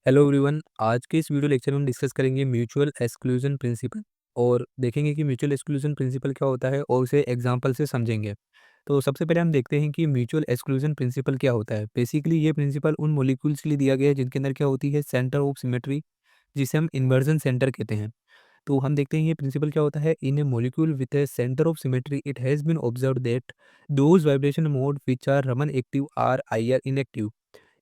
Hello everyone. आज के इस वीडियो लेक्चर में हम डिस्कस करेंगे म्यूचुअल एक्सक्लूजन प्रिंसिपल और देखेंगे कि म्यूचुअल एक्सक्लूजन प्रिंसिपल क्या होता है और उसे एग्जांपल से समझेंगे। तो सबसे पहले हम देखते हैं कि म्यूचुअल एक्सक्लूजन प्रिंसिपल क्या होता है। बेसिकली ये प्रिंसिपल उन मॉलिक्यूल्स के लिए दिया गया है जिनके अंदर क्या होती है, सेंटर ऑफ सिमेट्री, जिसे हम इन्वर्जन सेंटर कहते हैं। तो हम देखते हैं ये प्रिंसिपल क्या होता है। In a molecule with a centre of symmetry it has been observed that those vibration mode which are Raman active are I R inactive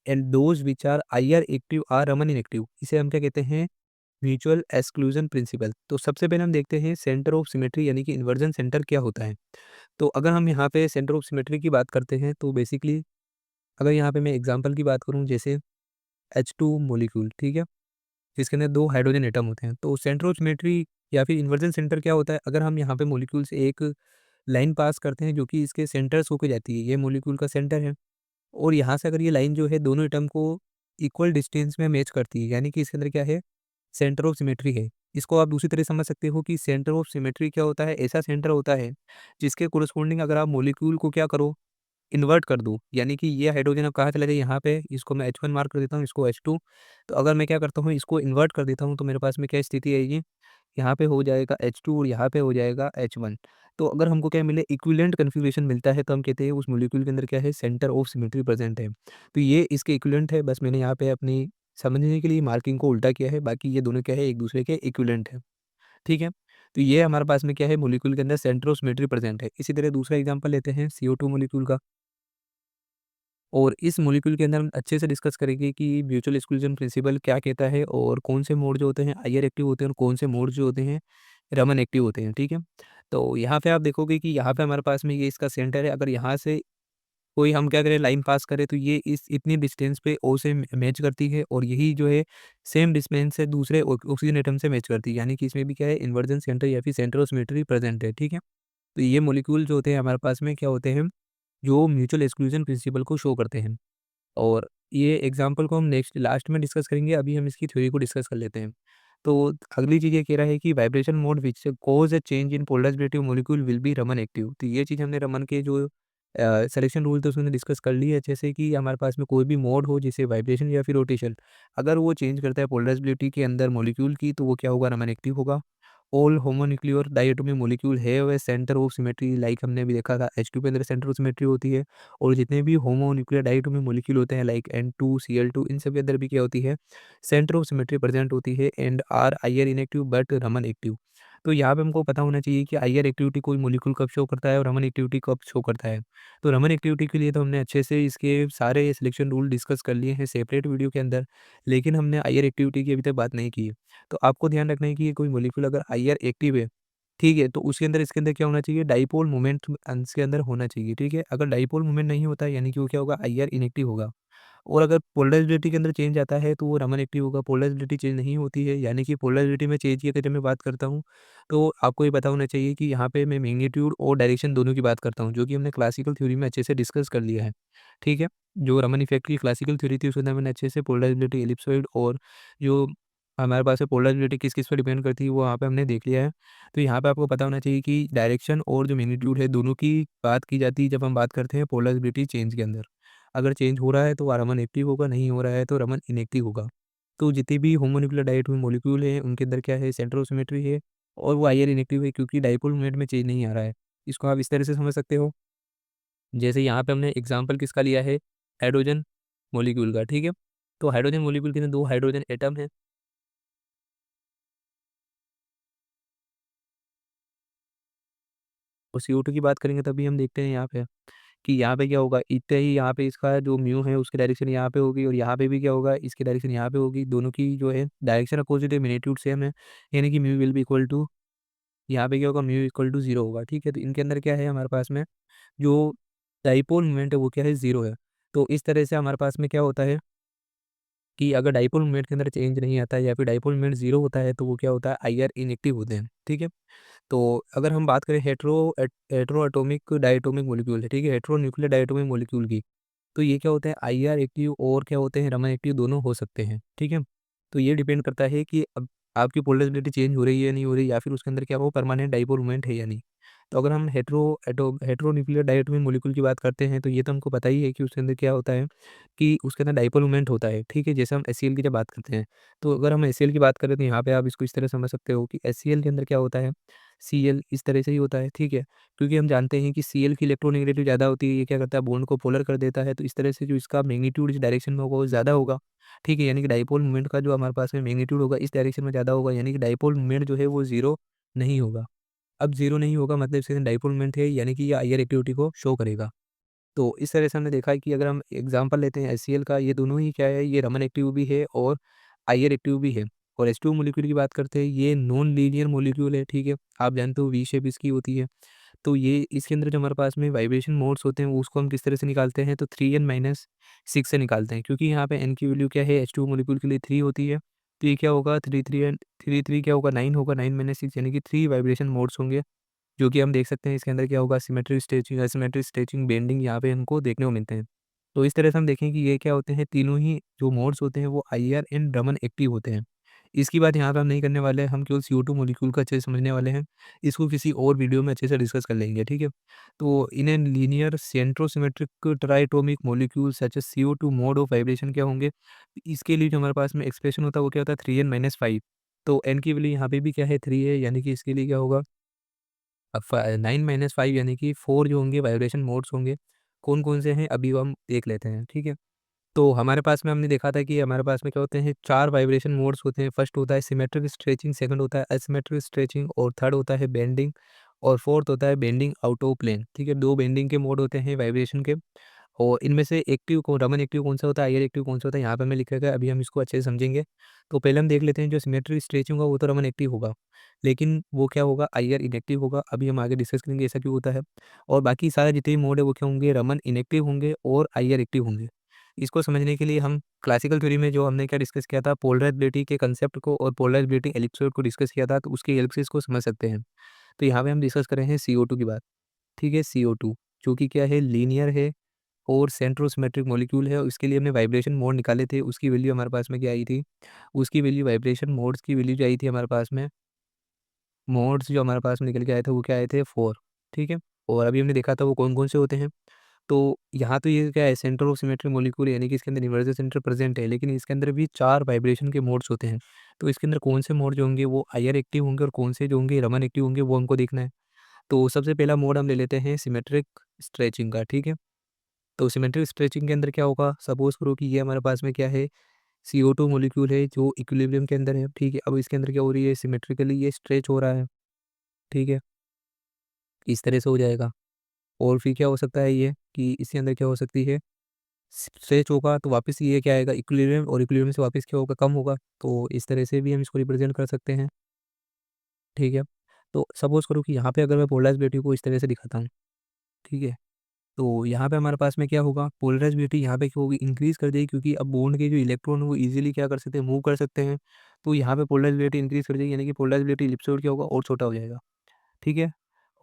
and those which are I R active are Raman inactive. इसे हम क्या कहते हैं, mutual exclusion principle. तो सबसे पहले हम देखते हैं सेंटर ऑफ सिमेट्री यानी कि इन्वर्जन सेंटर क्या होता है। तो अगर हम यहाँ पे सेंटर ऑफ सिमेट्री की बात करते हैं तो बेसिकली अगर यहाँ पे मैं एग्जांपल की बात करूँ, जैसे H2 मॉलिक्यूल, ठीक है, जिसके अंदर 2 हाइड्रोजन एटम होते हैं। तो सेंटर ऑफ सिमेट्री या फिर इन्वर्जन सेंटर क्या होता है, अगर हम यहाँ पे मॉलिक्यूल से एक लाइन पास करते हैं जो कि इसके सेंटर से होके जाती है, ये मॉलिक्यूल का सेंटर है। और यहाँ से अगर ये लाइन जो है दोनों एटम को इक्वल डिस्टेंस में मैच करती है, यानी कि इसके अंदर क्या है, सेंटर ऑफ सिमेट्री है। इसको आप दूसरी तरह समझ सकते हो कि सेंटर ऑफ सिमेट्री क्या होता है, ऐसा सेंटर होता है जिसके कोरस्पॉन्डिंग अगर आप मॉलिक्यूल को क्या करो, इन्वर्ट कर दूँ, यानी कि ये हाइड्रोजन अब कहाँ चला जाए, यहाँ पे इसको मैं H1 मार्क कर देता हूँ, इसको H2। तो अगर मैं क्या करता हूँ, इसको इन्वर्ट कर देता हूँ तो मेरे पास में क्या स्थिति आएगी, यहाँ पे हो जाएगा H2 और यहाँ पे हो जाएगा H1। तो अगर हमको क्या मिले, इक्विवेलेंट कन्फिग्रेशन मिलता है, तो हम कहते हैं उस मॉलिक्यूल के अंदर क्या है, सेंटर ऑफ सिमेट्री प्रेजेंट है। तो ये इसके इक्विवेलेंट है। बस मैंने यहाँ पे अपनी समझने के लिए मार्किंग को उल्टा किया है, बाकी ये दोनों क्या है, एक दूसरे के इक्विवेलेंट है। ठीक है। तो ये हमारे पास में क्या है, मॉलिक्यूल के अंदर सेंटर ऑफ सिमेट्री प्रेजेंट है। इसी तरह दूसरा एग्जाम्पल लेते हैं CO2 मॉलिक्यूल का। और इस मॉलिक्यूल के अंदर हम अच्छे से डिस्कस करेंगे कि म्यूचुअल एक्सक्लूजन प्रिंसिपल क्या कहता है और कौन से मोड जो होते हैं हायर एक्टिव होते हैं और कौन से मोड जो होते हैं रमन एक्टिव होते हैं। ठीक है। तो यहाँ पे आप देखोगे कि यहाँ पे हमारे पास में ये इसका सेंटर है। अगर यहाँ से कोई हम क्या करें, लाइन पास करें, तो ये इस इतनी डिस्टेंस पे ओ से मैच करती है और यही जो है सेम डिस्टेंस से दूसरे ऑक्सीजन एटम से मैच करती है, यानी कि इसमें भी क्या है, इन्वर्जन सेंटर या फिर सेंटर ऑफ सिमेट्री प्रेजेंट है। ठीक है। तो ये मॉलिक्यूल जो होते हैं हमारे पास में क्या होते हैं, जो म्यूचुअल एक्सक्लूजन प्रिंसिपल को शो करते हैं। और ये एग्जाम्पल को हम नेक्स्ट लास्ट में डिस्कस करेंगे, अभी हम इसकी थ्योरी को डिस्कस कर लेते हैं। तो अगली चीज़ ये कह रहा है कि vibration mode which cause a change in polarisative molecule will be Raman active. तो ये चीज़ हमने रमन के जो सिलेक्शन रूल थे उसमें डिस्कस कर ली है, जैसे कि हमारे पास में कोई भी मोड हो, जैसे वाइब्रेशन या फिर रोटेशन, अगर वो चेंज करता है पोलराइजेबिलिटी के अंदर मॉलिक्यूल की, तो वो क्या होगा, रमन एक्टिव होगा। ऑल होमोन्यूक्लियर डायटोमिक मॉलिक्यूल है वह सेंटर ऑफ सिमेट्री, लाइक हमने अभी देखा था H2 के अंदर सेंटर ऑफ सिमेट्री होती है। और जितने भी होमोन्यूक्लियर डायटोमिक मॉलिक्यूल होते हैं लाइक N2 Cl2, इन सब के अंदर भी क्या होती है, सेंटर ऑफ सिमेट्री प्रेजेंट होती है and are I R inactive but Raman active. तो यहाँ पे हमको पता होना चाहिए कि आई आर एक्टिविटी कोई मॉलिक्यूल कब शो करता है और रमन एक्टिविटी कब शो करता है। तो रमन एक्टिविटी के लिए तो हमने अच्छे से इसके सारे सिलेक्शन रूल डिस्कस कर लिए हैं सेपरेट वीडियो के अंदर, लेकिन हमने आई आर एक्टिविटी की अभी तक बात नहीं की है। तो आपको ध्यान रखना है कि ये कोई मॉलिक्यूल अगर आईआर एक्टिव है, ठीक है, तो उसके अंदर इसके अंदर क्या होना चाहिए, डाइपोल मोमेंट इसके अंदर होना चाहिए। ठीक है। अगर डाइपोल मोमेंट नहीं होता है, यानी कि वो क्या होगा, आईआर इनएक्टिव होगा। और अगर पोलराइजेबिलिटी के अंदर चेंज आता है तो वो रमन एक्टिव होगा। पोलराइजेबिलिटी चेंज नहीं होती है, यानी कि पोलराइजेबिलिटी में चेंज की अगर जब मैं बात करता हूँ, तो आपको ये पता होना चाहिए कि यहाँ पे मैं मैग्नीट्यूड और डायरेक्शन दोनों की बात करता हूँ, जो कि हमने क्लासिकल थ्योरी में अच्छे से डिस्कस कर लिया है। ठीक है। जो रमन इफेक्ट की क्लासिकल थ्योरी थी उसके अंदर मैंने अच्छे से पोलराइजेबिलिटी, एलिप्सॉइड और जो हमारे पास है पोलराइजेबिलिटी किस-किस पे डिपेंड करती है वो वहाँ पे हमने देख लिया है। तो यहाँ पे आपको पता होना चाहिए कि डायरेक्शन और जो मैग्नीट्यूड है दोनों की बात की जाती है जब हम बात करते हैं पोलराइजेबिलिटी चेंज के अंदर। अगर चेंज हो रहा है तो रमन एक्टिव होगा, नहीं हो रहा है तो रमन इनएक्टिव होगा। तो जितने भी होमोन्यूक्लियर डायटोमिक मॉलिक्यूल हैं उनके अंदर क्या है, सेंटर ऑफ सिमेट्री है और वो आईआर इनएक्टिव है क्योंकि डाइपोल मोमेंट में चेंज नहीं आ रहा है। इसको आप इस तरह से समझ सकते हो। जैसे यहाँ पे हमने एग्जांपल किसका लिया है, हाइड्रोजन मॉलिक्यूल का। ठीक है। तो हाइड्रोजन मॉलिक्यूल के अंदर 2 हाइड्रोजन एटम है और CO2 की बात करेंगे तभी हम देखते हैं यहाँ पे कि यहाँ पे क्या होगा, इतने ही यहाँ पे इसका जो म्यू है उसकी डायरेक्शन यहाँ पे होगी और यहाँ पे भी क्या होगा, इसकी डायरेक्शन यहाँ पे होगी। दोनों की जो है डायरेक्शन अपोजिट है, मैग्नीट्यूड सेम है, यानी कि mu will be equal to, यहाँ पे क्या होगा, म्यू इक्वल टू 0 होगा। ठीक है। तो इनके अंदर क्या है, हमारे पास में जो डाइपोल मोमेंट है वो क्या है, 0 है। तो इस तरह से हमारे पास में क्या होता है कि अगर डाइपोल मोमेंट के अंदर चेंज नहीं आता है या फिर डाइपोल मोमेंट 0 होता है तो वो क्या होता है, आईआर इनएक्टिव होते हैं। ठीक है। तो अगर हम बात करें हेट्रो एटॉमिक डायटोमिक मॉलिक्यूल है, ठीक है, हेट्रो न्यूक्लियर डायटोमिक मॉलिक्यूल की, तो ये क्या होते हैं, आईआर एक्टिव और क्या होते हैं, रमन एक्टिव दोनों हो सकते हैं। ठीक है। तो ये डिपेंड करता है कि अब आपकी पोलराइजेबिलिटी चेंज हो रही है या नहीं हो रही, या फिर उसके अंदर क्या वो परमानेंट डाइपोल मोमेंट है या नहीं। तो अगर हम हेटेरोन्यूक्लियर डायटोमिक मॉलिक्यूल की बात करते हैं, तो ये तो हमको पता ही है कि उसके अंदर क्या होता है कि उसके अंदर डाइपोल मोमेंट होता है, ठीक है? जैसे हम HCl की जब बात करते हैं, तो अगर हम HCl की बात करें तो यहाँ पे आप इसको इस तरह समझ सकते हो कि HCl के अंदर क्या होता है, Cl इस तरह से ही होता है, ठीक है? क्योंकि हम जानते हैं कि Cl की इलेक्ट्रोनेगेटिव ज़्यादा होती है, ये क्या करता है बॉन्ड को पोलर कर देता है, तो इस तरह से जो इसका मैग्नीट्यूड इस डायरेक्शन में होगा वो ज़्यादा होगा, ठीक है? यानी कि डाइपोल मोमेंट का जो हमारे पास में मैग्नीट्यूड होगा इस डायरेक्शन में ज़्यादा होगा, यानी कि डाइपोल मोमेंट जो है वो 0 नहीं होगा। अब 0 नहीं होगा मतलब इसके अंदर डाइपोल मोमेंट है, यानी कि ये हायर एक्टिविटी को शो करेगा। तो इस तरह से हमने देखा है कि अगर हम एग्जांपल लेते हैं HCl का, ये दोनों ही क्या है, ये रमन एक्टिव भी है और हायर एक्टिव भी है। और H2O मॉलिक्यूल की बात करते हैं, ये नॉन लीनियर मॉलिक्यूल है, ठीक है? आप जानते हो वी शेप इसकी होती है। तो ये इसके अंदर जो हमारे पास में वाइब्रेशन मोड्स होते हैं, उसको हम किस तरह से निकालते हैं, तो 3n-6 से निकालते हैं, क्योंकि यहाँ पे n की वैल्यू क्या है, H2O मॉलिक्यूल के लिए 3 होती है। तो ये क्या होगा, 3 एंड 3 क्या होगा, 9 होगा, 9-6 यानी कि 3 वाइब्रेशन मोड्स होंगे, जो कि हम देख सकते हैं इसके अंदर क्या होगा, symmetric stretching, asymmetric stretching, bending यहाँ पे हमको देखने को मिलते हैं। तो इस तरह से हम देखें कि ये क्या होते हैं, तीनों ही जो मोड्स होते हैं वो IR एंड रमन एक्टिव होते हैं। इसकी बात यहाँ पे हम नहीं करने वाले हैं, हम केवल CO2 मॉलिक्यूल को अच्छे से समझने वाले हैं। इसको किसी और वीडियो में अच्छे से डिस्कस कर लेंगे, ठीक है? तो in a linear centrosymmetric triatomic molecule such as CO2 mode of vibration क्या होंगे? इसके लिए जो हमारे पास में एक्सप्रेशन होता है वो क्या होता है, 3n-5। तो n की वैल्यू यहाँ पे भी क्या है, 3 है, यानी कि इसके लिए क्या होगा, अब 9-5 यानी कि 4 जो होंगे वाइब्रेशन मोड्स होंगे, कौन-कौन से हैं अभी हम देख लेते हैं, ठीक है? तो हमारे पास में हमने देखा था कि हमारे पास में क्या होते हैं, 4 वाइब्रेशन मोड्स होते हैं। फर्स्ट होता है सिमेट्रिक स्ट्रेचिंग, सेकंड होता है एसिमेट्रिक स्ट्रेचिंग और थर्ड होता है बेंडिंग और फोर्थ होता है बेंडिंग आउट ऑफ प्लेन, ठीक है? 2 बेंडिंग के मोड होते हैं वाइब्रेशन के। और इनमें से एक्टिव को रमन एक्टिव कौन-सा होता है, आईआर एक्टिव कौन-सा होता है, यहाँ पे हमें लिखा है, अभी हम इसको अच्छे से समझेंगे। तो पहले हम देख लेते हैं, जो सिमेट्रिक स्ट्रेचिंग होगा वो तो रमन एक्टिव होगा, लेकिन वो क्या होगा, आईआर इनएक्टिव होगा। अभी हम आगे डिस्कस करेंगे ऐसा क्यों होता है। और बाकी सारे जितने भी मोड है वो क्या होंगे, रमन इनएक्टिव होंगे और आईआर एक्टिव होंगे। इसको समझने के लिए हम क्लासिकल थ्योरी में जो हमने क्या डिस्कस किया था, पोलराइज़ेबिलिटी के कांसेप्ट को और पोलराइज़ेबिलिटी एलिप्सॉइड को डिस्कस किया था, तो उसकी हेल्प से इसको समझ सकते हैं। तो यहाँ पे हम डिस्कस कर रहे हैं CO2 की बात, ठीक है? CO2 जो कि क्या है, लीनियर है और सेंट्रोसिमेट्रिक मॉलिक्यूल है, और इसके लिए हमने वाइब्रेशन मोड निकाले थे, उसकी वैल्यू हमारे पास में क्या आई थी, उसकी वैल्यू वाइब्रेशन मोड्स की वैल्यू जो आई थी हमारे पास में, मोड्स जो हमारे पास में निकल के आए थे वो क्या आए थे, 4, ठीक है? और अभी हमने देखा था वो कौन-कौन से होते हैं। तो यहाँ तो ये क्या है, सेंट्रोसिमेट्रिक मॉलिक्यूल यानी कि इसके अंदर इन्वर्जन सेंटर प्रेजेंट है, लेकिन इसके अंदर भी 4 वाइब्रेशन के मोड्स होते हैं। तो इसके अंदर कौन से मोड जो होंगे वो आईआर एक्टिव होंगे और कौन से जो होंगे रमन एक्टिव होंगे, वो हमको देखना है। तो सबसे पहला मोड हम ले लेते हैं सिमेट्रिक स्ट्रेचिंग का, ठीक है? तो सिमेट्रिक स्ट्रेचिंग के अंदर क्या होगा, सपोज़ करो कि ये हमारे पास में क्या है, CO2 मॉलिक्यूल है जो इक्विलिब्रियम के अंदर है, ठीक है? अब इसके अंदर क्या हो रही है, सिमेट्रिकली ये स्ट्रेच हो रहा है, ठीक है? इस तरह से हो जाएगा। और फिर क्या हो सकता है ये कि इसके अंदर क्या हो सकती है, स्ट्रेच होगा तो वापस ये क्या आएगा, इक्विलिब्रियम, और इक्विलिब्रियम से वापस क्या होगा, कम होगा। तो इस तरह से भी हम इसको रिप्रेज़ेंट कर सकते हैं, ठीक है? तो सपोज़ करो कि यहाँ पे अगर मैं पोलराइज़ेबिलिटी को इस तरह से दिखाता हूँ, ठीक है? तो यहाँ पे हमारे पास में क्या होगा, पोलराइज़ेबिलिटी यहाँ पे क्या होगी, इंक्रीज़ कर देगी, क्योंकि अब बॉन्ड के जो इलेक्ट्रॉन है वो ईज़िली क्या कर सकते हैं, मूव कर सकते हैं। तो यहाँ पे पोलराइज़ेबिलिटी इंक्रीज़ कर देगी, यानी कि पोलराइज़ेबिलिटी एलिप्सॉइड क्या होगा, और छोटा हो जाएगा, ठीक है?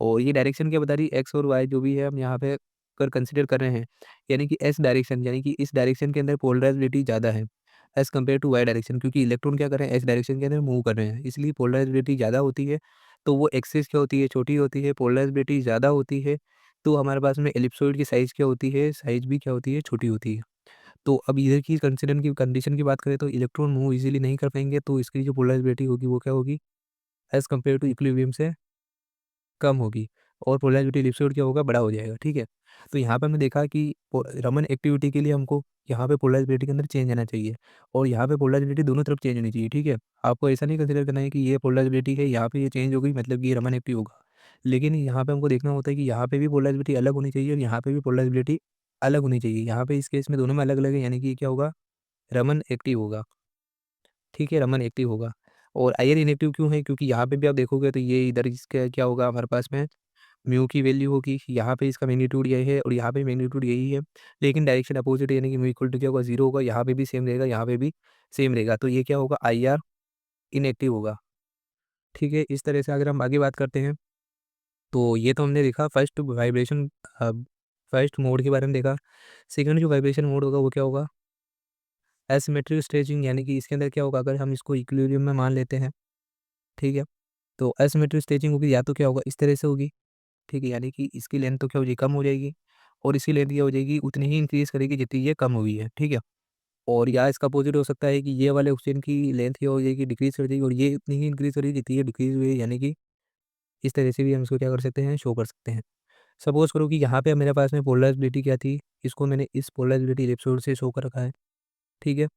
और ये डायरेक्शन क्या बता रही है, एक्स और वाई जो भी है हम यहाँ पे कर कंसीडर कर रहे हैं, यानी कि एस डायरेक्शन, यानी कि इस डायरेक्शन के अंदर पोलराइज़ेबिलिटी ज़्यादा है as compare to Y direction, क्योंकि इलेक्ट्रॉन क्या कर रहे हैं, एस डायरेक्शन के अंदर मूव कर रहे हैं, इसलिए पोलराइज़ेबिलिटी ज़्यादा होती है। तो वो एक्सिस क्या होती है, छोटी होती है, पोलराइज़ेबिलिटी ज़्यादा होती है, तो हमारे पास में एलिप्सॉइड की साइज़ क्या होती है, साइज़ भी क्या होती है, छोटी होती है। तो अब इधर की कंडीशन की बात करें तो इलेक्ट्रॉन मूव ईज़िली नहीं कर पाएँगे, तो इसकी जो पोलराइज़ेबिलिटी होगी वो क्या होगी, एज़ कम्पेयर टू इक्विलिब्रियम से कम होगी, और पोलैरिटी एलिप्सॉइड क्या होगा, बड़ा हो जाएगा, ठीक है? तो यहाँ पे हमने देखा कि रमन एक्टिविटी के लिए हमको यहाँ पे पोलराइज़ेबिलिटी के अंदर चेंज आना चाहिए, और यहाँ पे पोलराइज़ेबिलिटी दोनों तरफ चेंज होनी चाहिए, ठीक है? आपको ऐसा नहीं कंसीडर करना है कि ये पोलराइज़ेबिलिटी है, यहाँ पे ये चेंज हो गई मतलब कि ये रमन एक्टिव होगा। लेकिन यहाँ पे हमको देखना होता है कि यहाँ पे भी पोलराइज़ेबिलिटी अलग होनी चाहिए और यहाँ पे भी पोलराइज़ेबिलिटी अलग होनी चाहिए। यहाँ पे इस केस में दोनों में अलग-अलग है, यानी कि ये क्या होगा, रमन एक्टिव होगा, ठीक है? रमन एक्टिव होगा। और आयन इनेक्टिव क्यों है? क्योंकि यहाँ पे भी आप देखोगे तो ये इधर इसका क्या होगा हमारे पास में, म्यू की वैल्यू होगी, यहाँ पे इसका मैग्नीट्यूड ये है और यहाँ पे मैग्नीट्यूड यही है, लेकिन डायरेक्शन अपोजिट है, यानी कि म्यू इक्वल टू क्या होगा, 0 होगा, यहाँ पे भी सेम रहेगा, यहाँ पे भी सेम रहेगा, तो ये क्या होगा, आईआर इनएक्टिव होगा, ठीक है? इस तरह से अगर हम आगे बात करते हैं, तो ये तो हमने देखा फर्स्ट वाइब्रेशन, फर्स्ट मोड के बारे में देखा। सेकंड जो वाइब्रेशन मोड होगा वो क्या होगा, एसिमेट्रिक स्ट्रेचिंग, यानी कि इसके अंदर क्या होगा, अगर हम इसको इक्विलिब्रियम में मान लेते हैं, ठीक है? तो एसिमेट्रिक स्ट्रेचिंग होगी, या तो क्या होगा, इस तरह से होगी, ठीक है? यानी कि इसकी लेंथ तो क्या हो जाएगी, कम हो जाएगी और इसकी लेंथ क्या हो जाएगी, उतनी ही इंक्रीज़ करेगी जितनी ये कम हुई है, ठीक है? और या इसका अपोज़िट हो सकता है कि ये वाले ऑक्सीजन की लेंथ क्या हो जाएगी, डिक्रीज़ कर जाएगी और ये उतनी ही इंक्रीज़ करेगी जितनी ये डिक्रीज़ हुई है, यानी कि इस तरह से भी हम इसको क्या कर सकते हैं, शो कर सकते हैं। सपोज़ करो कि यहाँ पे मेरे पास में पोलराइज़िबिलिटी क्या थी, इसको मैंने इस पोलराइज़िबिलिटी इलिप्सॉइड से शो कर रखा है, ठीक है?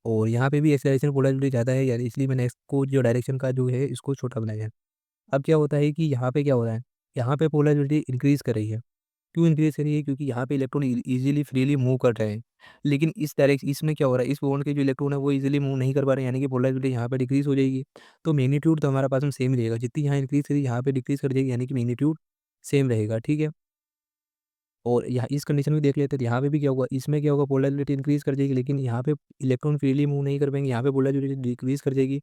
और यहाँ पे भी एक्स डायरेक्शन पोलराइज़िबिलिटी ज़्यादा है, यानी इसलिए मैंने इसको जो डायरेक्शन का जो है इसको छोटा बनाया है। अब क्या होता है कि यहाँ पे क्या हो रहा है, यहाँ पे पोलराइज़िबिलिटी इंक्रीज़ कर रही है। क्यों इंक्रीज़ कर रही है? क्योंकि यहाँ पे इलेक्ट्रॉन ईज़िली फ्रीली मूव कर रहे हैं। लेकिन इसमें क्या हो रहा है, इस बॉन्ड के जो इलेक्ट्रॉन है वो ईज़िली मूव नहीं कर पा रहे हैं, यानी कि पोलराइज़िबिलिटी यहाँ पे डिक्रीज़ हो जाएगी। तो मैग्नीट्यूड तो हमारे पास में सेम ही रहेगा, जितनी यहाँ इंक्रीज़ करी यहाँ पे डिक्रीज़ कर जाएगी, यानी कि मैग्नीट्यूड सेम रहेगा, ठीक है? और यहाँ इस कंडीशन में देख लेते हैं, तो यहाँ पे भी क्या होगा, इसमें क्या होगा, पोलराइज़िबिलिटी इंक्रीज़ कर जाएगी, लेकिन यहाँ पे इलेक्ट्रॉन फ्रीली मूव नहीं कर पाएँगे, यहाँ पे पोलराइज़िबिलिटी डिक्रीज़ कर जाएगी।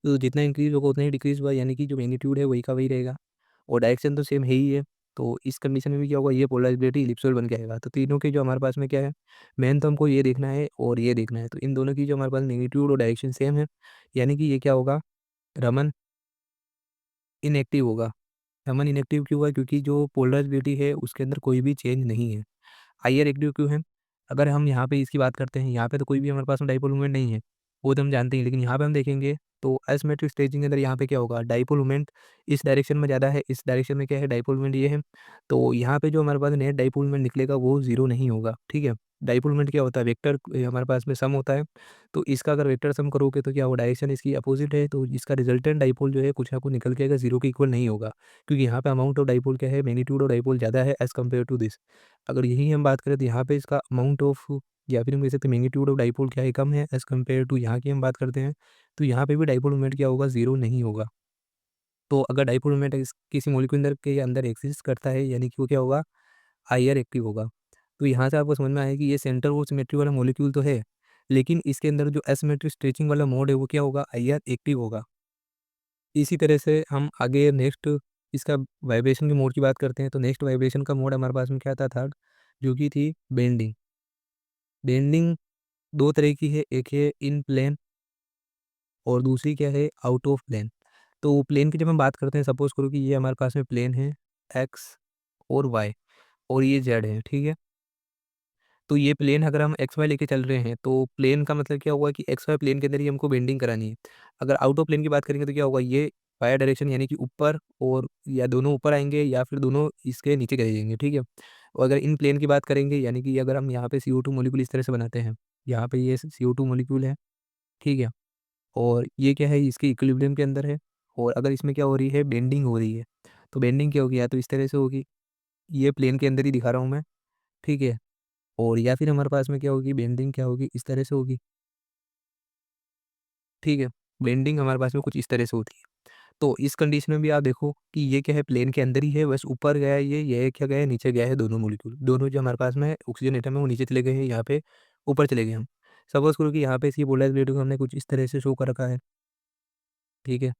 तो जितना इंक्रीज़ होगा उतना ही डिक्रीज़ होगा, यानी कि जो मैग्नीट्यूड है वही का वही रहेगा और डायरेक्शन तो सेम है ही है। तो इस कंडीशन में भी क्या होगा, ये पोलराइज़िबिलिटी इलिप्सॉइड बन के आएगा। तो तीनों के जो हमारे पास में क्या है, मेन तो हमको ये देखना है और ये देखना है। तो इन दोनों की जो हमारे पास मैग्नीट्यूड और डायरेक्शन सेम है, यानी कि ये क्या होगा, रमन इनएक्टिव होगा। रमन इनएक्टिव क्यों हुआ? क्योंकि जो पोलराइज़िबिलिटी है उसके अंदर कोई भी चेंज नहीं है। हायर एक्टिव क्यों है? अगर हम यहाँ पे इसकी बात करते हैं, यहाँ पे तो कोई भी हमारे पास में डाइपोल मोमेंट नहीं है, वो तो हम जानते हैं। लेकिन यहाँ पे हम देखेंगे तो एसिमेट्रिक स्ट्रेचिंग के अंदर यहाँ पे क्या होगा, डाइपोल मोमेंट इस डायरेक्शन में ज़्यादा है, इस डायरेक्शन में क्या है, डाइपोल मोमेंट ये है। तो यहाँ पे जो हमारे पास नेट डाइपोल मोमेंट निकलेगा वो 0 नहीं होगा, ठीक है? डाइपोल मोमेंट क्या होता है, वेक्टर हमारे पास में सम होता है। तो इसका अगर वेक्टर सम करोगे तो क्या होगा, डायरेक्शन इसकी अपोज़िट है, तो इसका रिजल्टेंट डाइपोल जो है कुछ ना कुछ निकल के आएगा, 0 के इक्वल नहीं होगा। क्योंकि यहाँ पे अमाउंट ऑफ डाइपोल क्या है, मैग्नीट्यूड ऑफ डाइपोल ज़्यादा है एज़ कम्पेयर टू दिस। अगर यही हम बात करें तो यहाँ पे इसका अमाउंट ऑफ या फिर हम कह सकते हैं मैग्नीट्यूड ऑफ डाइपोल क्या है, कम है एज़ कम्पेयर टू यहाँ की हम बात करते हैं, तो यहाँ पे भी डाइपोल मोमेंट क्या होगा, 0 नहीं होगा। तो अगर डाइपोल मोमेंट किसी मॉलिक्यूल के अंदर एक्सिस्ट करता है, यानी कि वो क्या होगा, हायर एक्टिव होगा। तो यहाँ से आपको समझ में आया कि ये सेंटर और सिमेट्री वाला मॉलिक्यूल तो है, लेकिन इसके अंदर जो एसिमेट्रिक स्ट्रेचिंग वाला मोड है वो क्या होगा, हायर एक्टिव होगा। इसी तरह से हम आगे नेक्स्ट इसका वाइब्रेशन के मोड की बात करते हैं, तो नेक्स्ट वाइब्रेशन का मोड हमारे पास में क्या था, थर्ड, जो कि थी बेंडिंग। बेंडिंग 2 तरह की है, एक है इन प्लेन और दूसरी क्या है, आउट ऑफ प्लेन। तो प्लेन की जब हम बात करते हैं, सपोज़ करो कि ये हमारे पास में प्लेन है एक्स और वाई और ये जेड है, ठीक है? तो ये प्लेन अगर हम एक्स वाई लेके चल रहे हैं, तो प्लेन का मतलब क्या हुआ कि एक्स वाई प्लेन के अंदर ही हमको बेंडिंग करानी है। अगर आउट ऑफ प्लेन की बात करेंगे तो क्या होगा, ये वाई डायरेक्शन यानी कि ऊपर और या दोनों ऊपर आएँगे या फिर दोनों इसके नीचे चले जाएँगे, ठीक है? और अगर इन प्लेन की बात करेंगे, यानी कि अगर हम यहाँ पे CO2 मॉलिक्यूल इस तरह से बनाते हैं, यहाँ पे ये CO2 मॉलिक्यूल है, ठीक है? और ये क्या है, इसके इक्विलिब्रियम के अंदर है और अगर इसमें क्या हो रही है, बेंडिंग हो रही है। तो बेंडिंग क्या होगी, या तो इस तरह से होगी, ये प्लेन के अंदर ही दिखा रहा हूँ मैं, ठीक है? और या फिर हमारे पास में क्या होगी, बेंडिंग क्या होगी, इस तरह से होगी, ठीक है? बेंडिंग हमारे पास में कुछ इस तरह से होती है। तो इस कंडीशन में भी आप देखो कि ये क्या है, प्लेन के अंदर ही है, बस ऊपर गया है ये क्या गया है, नीचे गया है, दोनों मॉलिक्यूल। दोनों जो हमारे पास में ऑक्सीजन एटम है वो नीचे चले गए हैं, यहाँ पे ऊपर चले गए हम। सपोज़ करो कि यहाँ पे इसकी पोलराइज़िबिलिटी को हमने कुछ इस तरह से शो कर रखा है, ठीक है?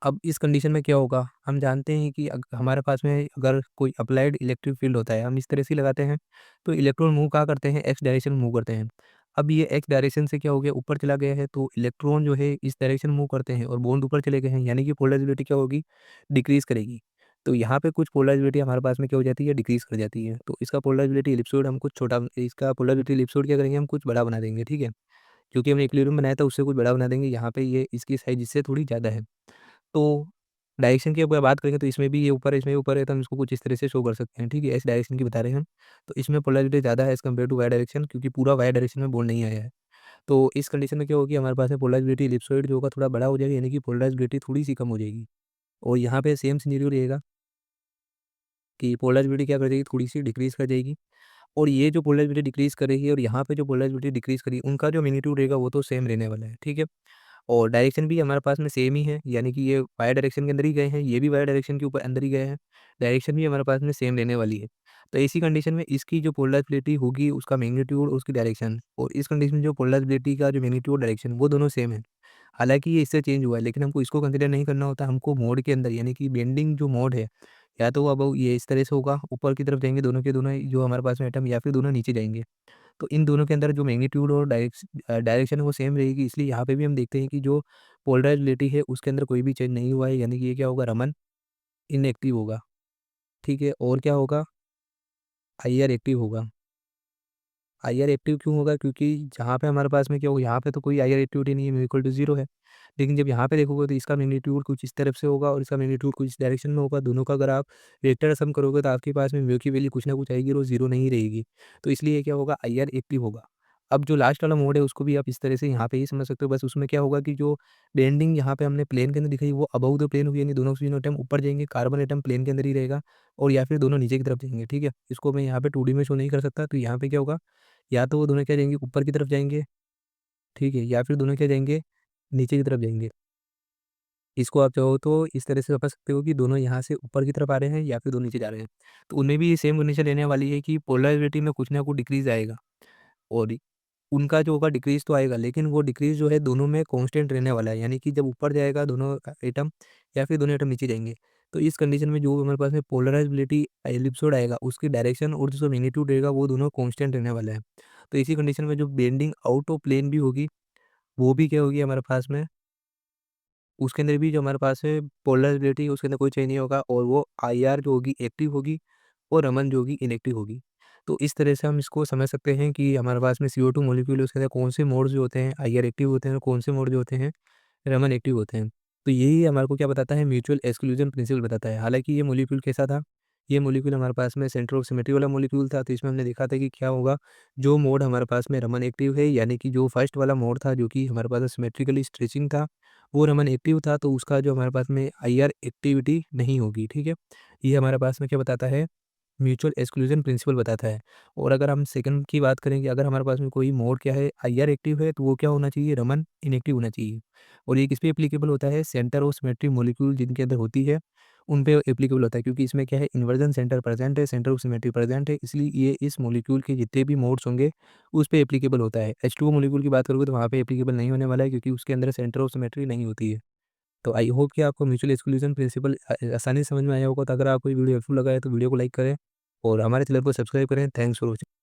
अब इस कंडीशन में क्या होगा, हम जानते हैं कि हमारे पास में अगर कोई अप्लाइड इलेक्ट्रिक फील्ड होता है, हम इस तरह से लगाते हैं, तो इलेक्ट्रॉन मूव कहाँ करते हैं, एक्स डायरेक्शन में मूव करते हैं। अब ये एक्स डायरेक्शन से क्या हो गया, ऊपर चला गया है, तो इलेक्ट्रॉन जो है इस डायरेक्शन मूव करते हैं और बॉन्ड ऊपर चले गए हैं, यानी कि पोलराइज़िबिलिटी क्या होगी, डिक्रीज़ करेगी। तो यहाँ पे कुछ पोलराइज़िबिलिटी हमारे पास में क्या हो जाती है, डिक्रीज़ कर जाती है। तो इसका पोलराइज़िबिलिटी एलिप्सॉइड हम कुछ छोटा, इसका पोलराइज़िबिलिटी एलिप्सॉइड क्या करेंगे, हम कुछ बड़ा बना देंगे, ठीक है? क्योंकि हमने इक्विलिब्रियम बनाया था उससे कुछ बड़ा बना देंगे, यहाँ पे ये इसकी साइज़ इससे थोड़ी ज़्यादा है। तो डायरेक्शन की अगर बात करेंगे तो इसमें भी ये ऊपर है, इसमें भी ऊपर है, तो हम इसको कुछ इस तरह से शो कर सकते हैं, ठीक है? इस डायरेक्शन की बता रहे हैं हम। तो इसमें पोलैरिटी ज़्यादा है as compare to Y direction, क्योंकि पूरा वाई डायरेक्शन में बॉन्ड नहीं आया है। तो इस कंडीशन में क्या होगी, हमारे पास में पोलराइज़िबिलिटी एलिप्सॉइड जो होगा थोड़ा बड़ा हो जाएगा, यानी कि पोलराइज़िबिलिटी थोड़ी-सी कम हो जाएगी। और यहाँ पे सेम सिनेरियो रहेगा कि पोलराइज़िबिलिटी क्या कर जाएगी, थोड़ी-सी डिक्रीज़ कर जाएगी। और ये जो पोलराइज़िबिलिटी डिक्रीज़ करेगी और यहाँ पे जो पोलराइज़िबिलिटी डिक्रीज़ करेगी, उनका जो मैग्नीट्यूड रहेगा वो तो सेम रहने वाला है, ठीक है? और डायरेक्शन भी हमारे पास में सेम ही है, यानी कि ये वाई डायरेक्शन के अंदर ही गए हैं, ये भी वाई डायरेक्शन के ऊपर अंदर ही गए हैं। डायरेक्शन भी हमारे पास में सेम रहने वाली है। तो ऐसी कंडीशन में इसकी जो पोलराइज़िबिलिटी होगी, उसका मैग्नीट्यूड और उसकी डायरेक्शन, और इस कंडीशन में जो पोलराइज़िबिलिटी का जो मैग्नीट्यूड डायरेक्शन वो दोनों सेम है। हालाँकि ये इससे चेंज हुआ है, लेकिन हमको इसको कंसीडर नहीं करना होता, हमको मोड के अंदर, यानी कि बेंडिंग जो मोड है, या तो अब ये इस तरह से होगा, ऊपर की तरफ जाएँगे दोनों के दोनों जो हमारे पास में एटम, या फिर दोनों नीचे जाएँगे। तो इन दोनों के अंदर जो मैग्नीट्यूड और डायरेक्शन है वो सेम रहेगी, इसलिए यहाँ पे भी हम देखते हैं कि जो पोलराइज़िबिलिटी है उसके अंदर कोई भी चेंज नहीं हुआ है, यानी कि ये क्या होगा, रमन इनएक्टिव होगा। ठीक है, और क्या होगा, आईआर एक्टिव होगा। आईआर एक्टिव क्यों होगा? क्योंकि जहाँ पे हमारे पास में क्या होगा, यहाँ पे तो कोई आईआर एक्टिविटी नहीं है, म्यू इक्वल टू 0 है। लेकिन जब यहाँ पे देखोगे तो इसका मैग्नीट्यूड कुछ इस तरफ से होगा और इसका मैग्नीट्यूड कुछ इस डायरेक्शन में होगा। दोनों का अगर आप वेक्टर सम करोगे तो आपके पास में म्यू की वैल्यू कुछ ना कुछ आएगी और वो 0 नहीं रहेगी। तो इसलिए क्या होगा, आईआर एक्टिव होगा। अब जो लास्ट वाला मोड है उसको भी आप इस तरह से यहाँ पे ही समझ सकते हो। बस उसमें क्या होगा कि जो बेंडिंग यहाँ पे हमने प्लेन के अंदर दिखाई वो अबव द प्लेन हुई, यानी दोनों ऑक्सीजन एटम ऊपर जाएँगे, कार्बन एटम प्लेन के अंदर ही रहेगा और या फिर दोनों नीचे की तरफ जाएँगे, ठीक है? इसको मैं यहाँ पे 2D में शो नहीं कर सकता, तो यहाँ पे क्या होगा, या तो वो दोनों क्या जाएँगे, ऊपर की तरफ जाएँगे, ठीक है? या फिर दोनों क्या जाएँगे, नीचे की तरफ जाएँगे। इसको आप चाहो तो इस तरह से समझ सकते हो कि दोनों यहाँ से ऊपर की तरफ आ रहे हैं या फिर दोनों नीचे जा रहे हैं। तो उनमें भी सेम कंडीशन रहने वाली है कि पोलैरिटी में कुछ ना कुछ डिक्रीज़ आएगा और उनका जो होगा डिक्रीज़ तो आएगा, लेकिन वो डिक्रीज़ जो है दोनों में कांस्टेंट रहने वाला है। यानी कि जब ऊपर जाएगा दोनों एटम या फिर दोनों एटम नीचे जाएँगे। तो इस कंडीशन में जो हमारे पास में पोलराइज़ेबिलिटी एलिप्सॉइड आएगा, उसकी डायरेक्शन और जो मैग्नीट्यूड रहेगा वो दोनों कांस्टेंट रहने वाला है। तो इसी कंडीशन में जो बेंडिंग आउट ऑफ प्लेन भी होगी, वो भी क्या होगी हमारे पास में, उसके अंदर भी जो हमारे पास है पोलराइज़ेबिलिटी, उसके अंदर कोई चेंज नहीं होगा और वो आईआर जो होगी एक्टिव होगी और रमन जो होगी इनएक्टिव होगी। तो इस तरह से हम इसको समझ सकते हैं कि हमारे पास में CO2 मॉलिक्यूल है, उसके अंदर कौन से मोड्स जो होते हैं आईआर एक्टिव होते हैं और कौन से मोड जो होते हैं रमन एक्टिव होते हैं। तो यही हमारे को क्या बताता है, म्यूचुअल एक्सक्लूजन प्रिंसिपल बताता है। हालाँकि ये मॉलिक्यूल कैसा था? ये मॉलिक्यूल हमारे पास में सेंटर ऑफ सिमेट्री वाला मॉलिक्यूल था, तो इसमें हमने देखा था कि क्या होगा, जो मोड हमारे पास में रमन एक्टिव है, यानी कि जो फर्स्ट वाला मोड था जो कि हमारे पास में सिमेट्रिकली स्ट्रेचिंग था, वो रमन एक्टिव था, तो उसका जो हमारे पास में आईआर एक्टिविटी नहीं होगी, ठीक है? ये हमारे पास में क्या बताता है, म्यूचुअल एक्सक्लूजन प्रिंसिपल बताता है। और अगर हम सेकंड की बात करें कि अगर हमारे पास में कोई मोड क्या है, आईआर एक्टिव है, तो वो क्या होना चाहिए, रमन इनएक्टिव होना चाहिए। और ये किस पे एप्लीकेबल होता है, सेंटर ऑफ सिमेट्री मॉलिक्यूल जिनके अंदर होती है उन पे एप्लीकेबल होता है, क्योंकि इसमें क्या है, इन्वर्जन सेंटर प्रेजेंट है, सेंटर ऑफ सिमेट्री प्रेजेंट है, इसलिए ये इस मॉलिक्यूल के जितने भी मोड्स होंगे उस पे एप्लीकेबल होता है। H2O मॉलिक्यूल की बात करोगे तो वहाँ पे एप्लीकेबल नहीं होने वाला है, क्योंकि उसके अंदर सेंटर ऑफ सिमेट्री नहीं होती है। तो आई होप कि आपको म्यूचुअल एक्सक्लूजन प्रिंसिपल आसानी से समझ में आया होगा। तो अगर आपको ये वीडियो हेल्पफुल लगा है तो वीडियो को लाइक करें और हमारे चैनल को सब्सक्राइब करें। Thanks for watching.